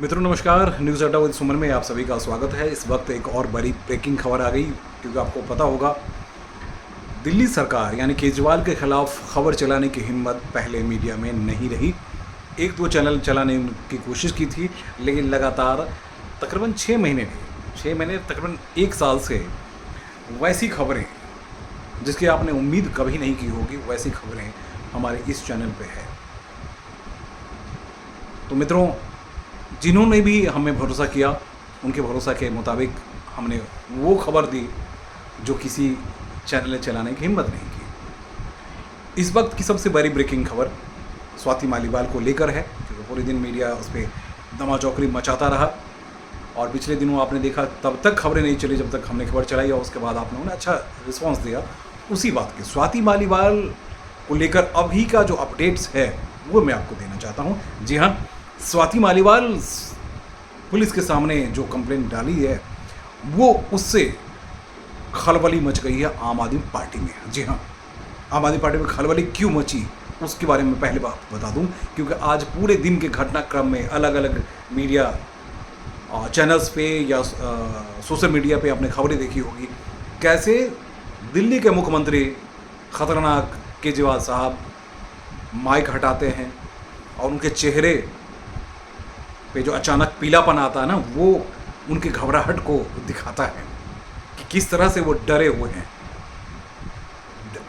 मित्रों नमस्कार। न्यूज़ अड्डा विद सुमन में आप सभी का स्वागत है। इस वक्त एक और बड़ी ब्रेकिंग खबर आ गई, क्योंकि आपको पता होगा दिल्ली सरकार यानी केजरीवाल के खिलाफ खबर चलाने की हिम्मत पहले मीडिया में नहीं रही। एक दो चैनल चलाने की कोशिश की थी, लेकिन लगातार तकरीबन 6 महीने तकरीबन 1 साल से वैसी खबरें जिसकी आपने उम्मीद कभी नहीं की होगी, वैसी खबरें हमारे इस चैनल पे है। तो मित्रों, जिन्होंने भी हमें भरोसा किया, उनके भरोसा के मुताबिक हमने वो खबर दी जो किसी चैनल ने चलाने की हिम्मत नहीं की। इस वक्त की सबसे बड़ी ब्रेकिंग खबर स्वाति मालीवाल को लेकर है, क्योंकि पूरे दिन मीडिया उस पर धमाचौकड़ी मचाता रहा और पिछले दिनों आपने देखा तब तक खबरें नहीं चली जब तक हमने खबर चलाई, और उसके बाद आपने उन्हें अच्छा रिस्पॉन्स दिया। उसी बात की स्वाति मालीवाल को लेकर अभी का जो अपडेट्स है वो मैं आपको देना चाहता हूँ। जी हाँ, स्वाति मालीवाल पुलिस के सामने जो कंप्लेंट डाली है वो उससे खलबली मच गई है आम आदमी पार्टी में। जी हाँ, आम आदमी पार्टी में खलबली क्यों मची उसके बारे में पहले बात बता दूं, क्योंकि आज पूरे दिन के घटनाक्रम में अलग अलग मीडिया चैनल्स पे या सोशल मीडिया पे आपने खबरें देखी होगी, कैसे दिल्ली के मुख्यमंत्री खतरनाक केजरीवाल साहब माइक हटाते हैं और उनके चेहरे पे जो अचानक पीलापन आता है ना, वो उनकी घबराहट को दिखाता है कि किस तरह से वो डरे हुए हैं।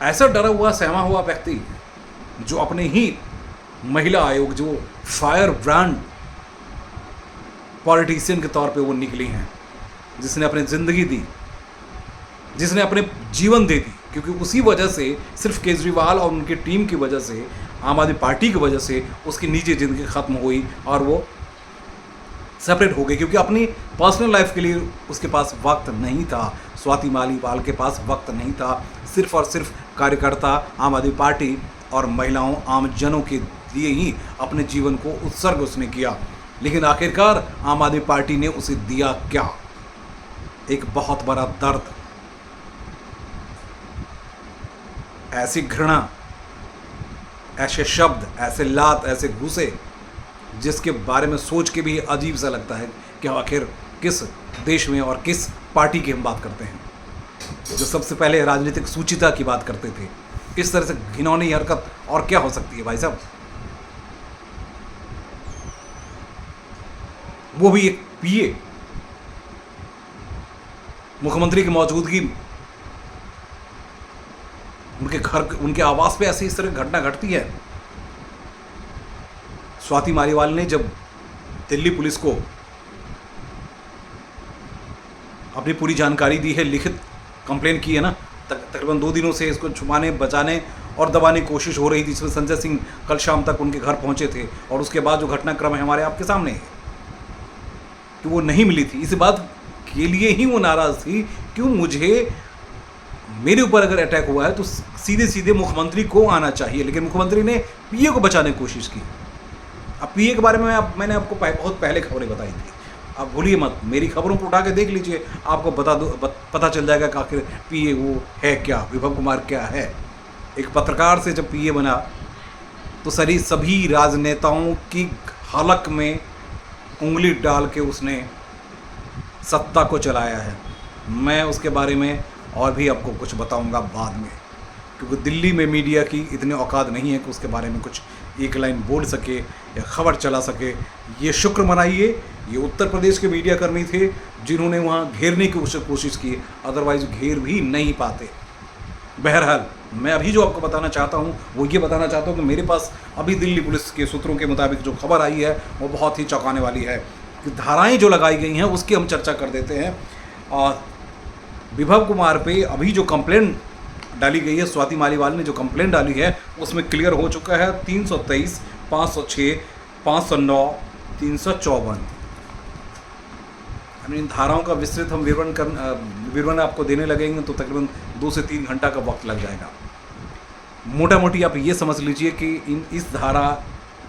ऐसा डरा हुआ सहमा हुआ व्यक्ति जो अपने ही महिला आयोग, जो फायर ब्रांड पॉलिटिशियन के तौर पे वो निकली हैं, जिसने अपनी ज़िंदगी दी, जिसने अपने जीवन दे दी, क्योंकि उसी वजह से, सिर्फ केजरीवाल और उनकी टीम की वजह से, आम आदमी पार्टी की वजह से उसकी निजी ज़िंदगी ख़त्म हुई और वो सेपरेट हो गई, क्योंकि अपनी पर्सनल लाइफ के लिए उसके पास वक्त नहीं था। स्वाति मालीवाल के पास वक्त नहीं था, सिर्फ और सिर्फ कार्यकर्ता, आम आदमी पार्टी और महिलाओं, आम जनों के लिए ही अपने जीवन को उत्सर्ग उसने किया। लेकिन आखिरकार आम आदमी पार्टी ने उसे दिया क्या? एक बहुत बड़ा दर्द, ऐसी घृणा, ऐसे शब्द, ऐसे लात, ऐसे घूसे जिसके बारे में सोच के भी अजीब सा लगता है कि आखिर किस देश में और किस पार्टी की हम बात करते हैं, जो सबसे पहले राजनीतिक सूचिता की बात करते थे। इस तरह से घिनौनी हरकत और क्या हो सकती है भाई साहब? वो भी एक पीए, मुख्यमंत्री की मौजूदगी, उनके घर, उनके आवास पे ऐसी इस तरह घटना घटती है। स्वाति मालीवाल ने जब दिल्ली पुलिस को अपनी पूरी जानकारी दी है, लिखित कंप्लेन की है ना, तकरीबन 2 दिनों से इसको छुपाने, बचाने और दबाने की कोशिश हो रही थी, जिसमें संजय सिंह कल शाम तक उनके घर पहुंचे थे, और उसके बाद जो घटनाक्रम है हमारे आपके सामने है कि वो नहीं मिली थी। इस बात के लिए ही वो नाराज़ थी, क्यों मुझे, मेरे ऊपर अगर अटैक हुआ है तो सीधे सीधे मुख्यमंत्री को आना चाहिए, लेकिन मुख्यमंत्री ने पीए को बचाने की कोशिश की। अब पीए के बारे में मैंने आपको बहुत पहले खबरें बताई थी, आप भूलिए मत, मेरी खबरों को उठा के देख लीजिए, आपको पता चल जाएगा कि आखिर पीए वो है क्या, विभव कुमार क्या है। एक पत्रकार से जब पीए बना तो सभी राजनेताओं की हलक में उंगली डाल के उसने सत्ता को चलाया है। मैं उसके बारे में और भी आपको कुछ बताऊंगा बाद में, क्योंकि दिल्ली में मीडिया की इतने औकात नहीं है कि उसके बारे में कुछ एक लाइन बोल सके या खबर चला सके। ये शुक्र मनाइए, ये उत्तर प्रदेश के मीडिया कर्मी थे जिन्होंने वहाँ घेरने की कोशिश की, अदरवाइज घेर भी नहीं पाते। बहरहाल, मैं अभी जो आपको बताना चाहता हूँ वो ये बताना चाहता हूँ कि मेरे पास अभी दिल्ली पुलिस के सूत्रों के मुताबिक जो खबर आई है वो बहुत ही चौंकाने वाली है, कि धाराएँ जो लगाई गई हैं उसकी हम चर्चा कर देते हैं। और विभव कुमार पे अभी जो कंप्लेंट डाली गई है, स्वाति मालीवाल ने जो कंप्लेंट डाली है उसमें क्लियर हो चुका है 323, 506, 509, 354। इन धाराओं का विस्तृत हम विवरण आपको देने लगेंगे तो तकरीबन 2 से 3 घंटा का वक्त लग जाएगा। मोटा मोटी आप ये समझ लीजिए कि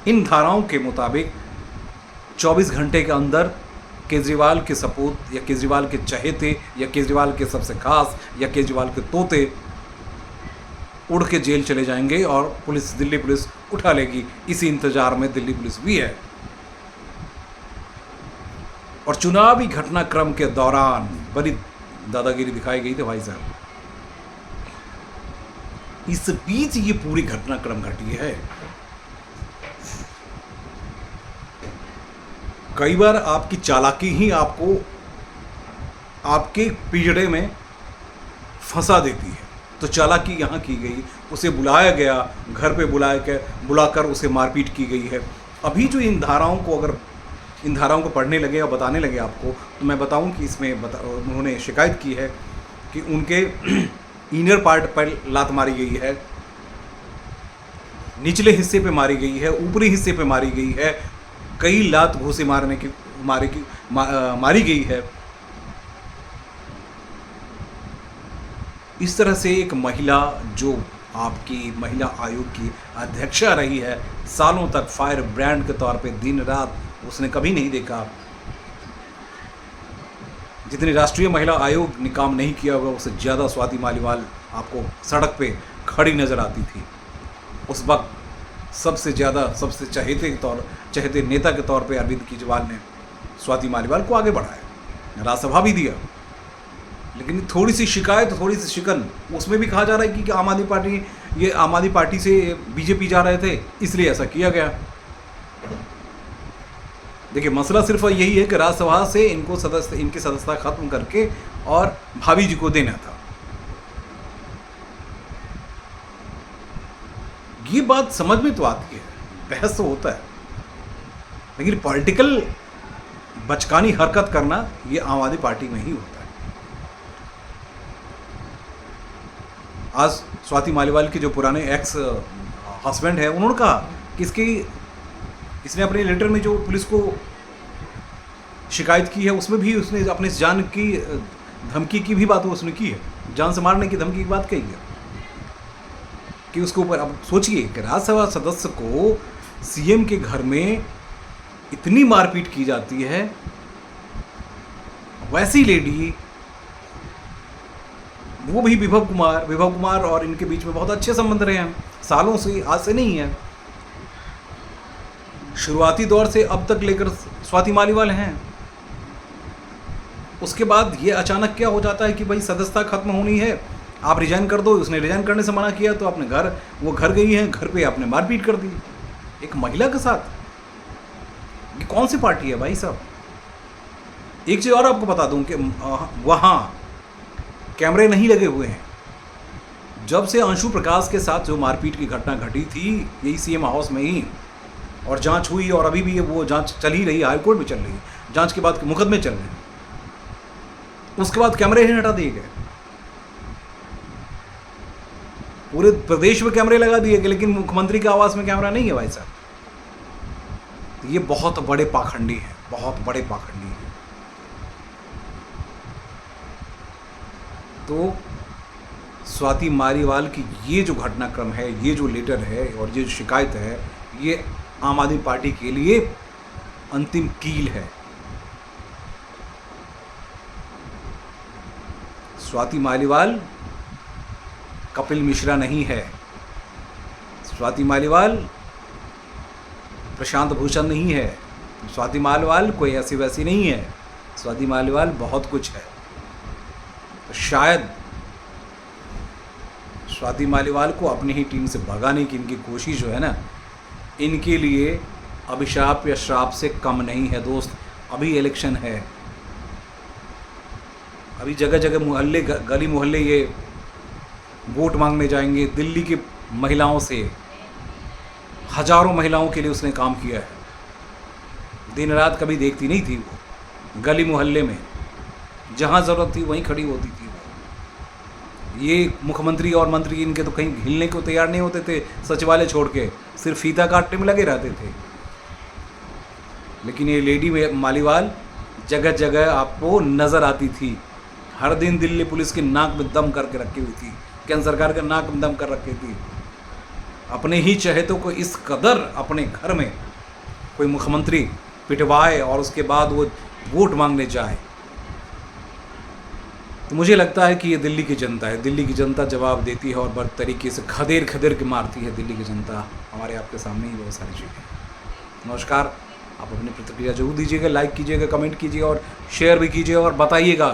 इन धाराओं के मुताबिक 24 घंटे के अंदर केजरीवाल के सपूत या केजरीवाल के चहेते या केजरीवाल के सबसे खास या केजरीवाल के तोते उड़ के जेल चले जाएंगे और दिल्ली पुलिस उठा लेगी। इसी इंतज़ार में दिल्ली पुलिस भी है। और चुनावी घटनाक्रम के दौरान बड़ी दादागिरी दिखाई गई थी भाई साहब। इस बीच ये पूरी घटनाक्रम घटी है। कई बार आपकी चालाकी ही आपको आपके पिंजड़े में फंसा देती है। तो चालाकी यहाँ की गई, उसे बुलाया गया, घर पे बुलाकर उसे मारपीट की गई है। अभी जो इन धाराओं को पढ़ने लगे या बताने लगे आपको, तो मैं बताऊं कि इसमें उन्होंने शिकायत की है कि उनके इनर पार्ट पर लात मारी गई है, निचले हिस्से पे मारी गई है, ऊपरी हिस्से पे मारी गई है, कई लात घूंसे मारी गई है। इस तरह से एक महिला जो आपकी महिला आयोग की अध्यक्षा रही है, सालों तक फायर ब्रांड के तौर पे दिन रात उसने कभी नहीं देखा। जितने राष्ट्रीय महिला आयोग ने काम नहीं किया होगा, उससे ज़्यादा स्वाति मालीवाल आपको सड़क पे खड़ी नज़र आती थी। उस वक्त सबसे ज़्यादा सबसे चहेते नेता के तौर पे अरविंद केजरीवाल ने स्वाति मालीवाल को आगे बढ़ाया, राज्यसभा भी दिया। लेकिन थोड़ी सी शिकायत, थोड़ी सी शिकन, उसमें भी कहा जा रहा है कि आम आदमी पार्टी से बीजेपी जा रहे थे, इसलिए ऐसा किया गया। देखिए, मसला सिर्फ यही है कि राज्यसभा से इनकी सदस्यता खत्म करके और भाभी जी को देना था। ये बात समझ में तो आती है, बहस तो होता है, लेकिन पॉलिटिकल बचकानी हरकत करना ये आम आदमी पार्टी में ही होता है। आज स्वाति मालीवाल के जो पुराने एक्स हस्बैंड है, उन्होंने कहा कि इसने अपने लेटर में जो पुलिस को शिकायत की है, उसमें भी उसने अपने जान की धमकी की भी बात उसने की है, जान से मारने की धमकी की बात कही है कि उसके ऊपर। अब सोचिए कि राज्यसभा सदस्य को सीएम के घर में इतनी मारपीट की जाती है, वैसी लेडी, वो भी विभव कुमार और इनके बीच में बहुत अच्छे संबंध रहे हैं सालों से, आज से नहीं है, शुरुआती दौर से अब तक लेकर स्वाति मालीवाल हैं। उसके बाद ये अचानक क्या हो जाता है कि भाई सदस्यता खत्म होनी है, आप रिजाइन कर दो। उसने रिजाइन करने से मना किया, तो अपने वो घर गई हैं, घर पे आपने मारपीट कर दी एक महिला के साथ। ये कौन सी पार्टी है भाई साहब? एक चीज़ और आपको बता दूं कि वहाँ कैमरे नहीं लगे हुए हैं। जब से अंशु प्रकाश के साथ जो मारपीट की घटना घटी थी, यही सीएम हाउस में ही, और जांच हुई, और अभी भी वो जांच चल ही रही है, हाईकोर्ट में चल रही है, जांच के बाद मुकदमे चल रहे हैं। उसके बाद कैमरे ही हटा दिए गए, पूरे प्रदेश में कैमरे लगा दिए गए, लेकिन मुख्यमंत्री के आवास में कैमरा नहीं है भाई साहब। तो ये बहुत बड़े पाखंडी हैं, बहुत बड़े पाखंडी हैं। तो स्वाति मालीवाल की ये जो घटनाक्रम है, ये जो लेटर है और ये जो शिकायत है, ये आम आदमी पार्टी के लिए अंतिम कील है। स्वाति मालीवाल कपिल मिश्रा नहीं है, स्वाति मालीवाल प्रशांत भूषण नहीं है, स्वाति मालीवाल कोई ऐसी वैसी नहीं है, स्वाति मालीवाल बहुत कुछ है। तो शायद स्वाति मालीवाल को अपनी ही टीम से भगाने की इनकी कोशिश जो है ना, इनके लिए अभिशाप या श्राप से कम नहीं है दोस्त। अभी इलेक्शन है, अभी जगह जगह मोहल्ले, गली मोहल्ले ये वोट मांगने जाएंगे। दिल्ली की महिलाओं से, हजारों महिलाओं के लिए उसने काम किया है, दिन रात कभी देखती नहीं थी वो। गली मोहल्ले में जहाँ ज़रूरत थी वहीं खड़ी होती थी वो। ये मुख्यमंत्री और मंत्री इनके तो कहीं हिलने को तैयार नहीं होते थे, सचिवालय छोड़ के सिर्फ फीता काटने में लगे रहते थे। लेकिन ये लेडी मालीवाल जगह जगह आपको नज़र आती थी। हर दिन दिल्ली पुलिस की नाक में दम करके रखी हुई थी, केंद्र सरकार के नाक में दम कर रखी थी। अपने ही चहेतों को इस कदर अपने घर में कोई मुख्यमंत्री पिटवाए और उसके बाद वो वोट मांगने जाए, तो मुझे लगता है कि ये दिल्ली की जनता है। दिल्ली की जनता जवाब देती है और बड़ तरीके से खदेड़ के मारती है दिल्ली की जनता। हमारे आपके सामने ही बहुत सारी चीज़ें। नमस्कार, आप अपनी प्रतिक्रिया जरूर दीजिएगा, लाइक कीजिएगा, कमेंट कीजिएगा और शेयर भी कीजिएगा और बताइएगा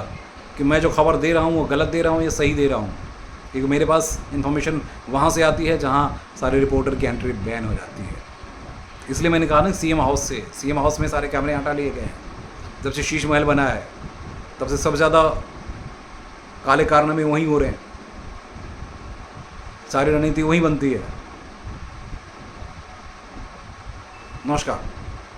कि मैं जो खबर दे रहा हूँ वो गलत दे रहा हूँ या सही दे रहा हूँ, क्योंकि मेरे पास इन्फॉर्मेशन वहाँ से आती है जहाँ सारे रिपोर्टर की एंट्री बैन हो जाती है। इसलिए मैंने कहा ना सीएम हाउस में सारे कैमरे हटा लिए गए हैं। जब से शीश महल बना है तब से सबसे ज़्यादा काले कारनामे वहीं हो रहे हैं, सारी रणनीति वहीं बनती है। नमस्कार।